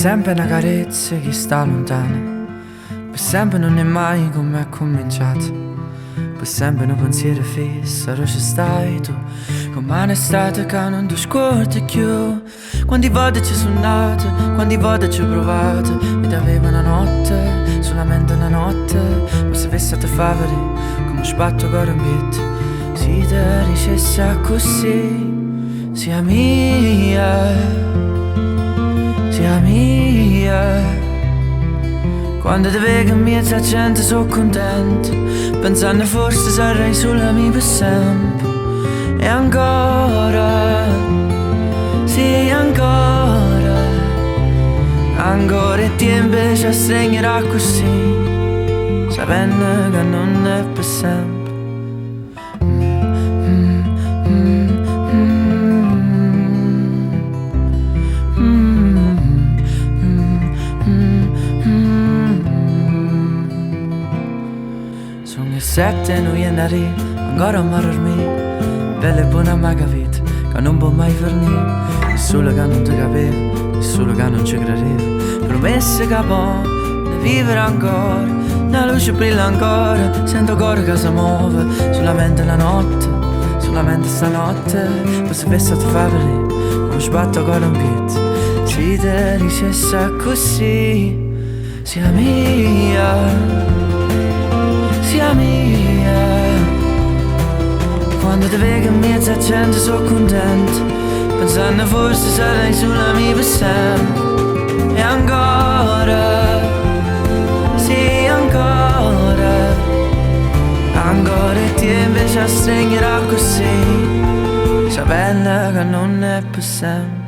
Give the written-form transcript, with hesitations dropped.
sempre una carezza che sta lontana, per sempre non è mai come è cominciato, per sempre un pensiero fisso, ora ci stai tu, come un'estate che non ti scordi più. Quante volte ci sono nate, quante volte ci ho provato, ed avevo una notte, solamente una notte, ma se avessi a favore, come sbatto ancora un pietto, se ti dicessi così, sia mia, sia mia. Quando ti vedo in mezzo a gente sono contento, pensando forse sarei sulla mia per sempre. E ancora, sì ancora, ancora e ti invece stringerà così, sapendo che non è per sempre. Sono le 7 e non viene a ri, ancora a dormire, bella e buona ma capito, che non può mai finire. È solo che non ti capivo, è solo che non ci credevo. Promesse che può ne vivere ancora, la luce brilla ancora, sento ancora che si muove, solamente la notte, solamente stanotte, poi se avessi a fare come sbatto ancora un pietto, se ti dicessi così, sia mia, sia mia. Quando ti vedo in mezzo a gente sono contento, pensando forse sarei sulla mia per sempre. E ancora, sì ancora, ancora e ti invece stringerà così, sapendo che non è per sempre.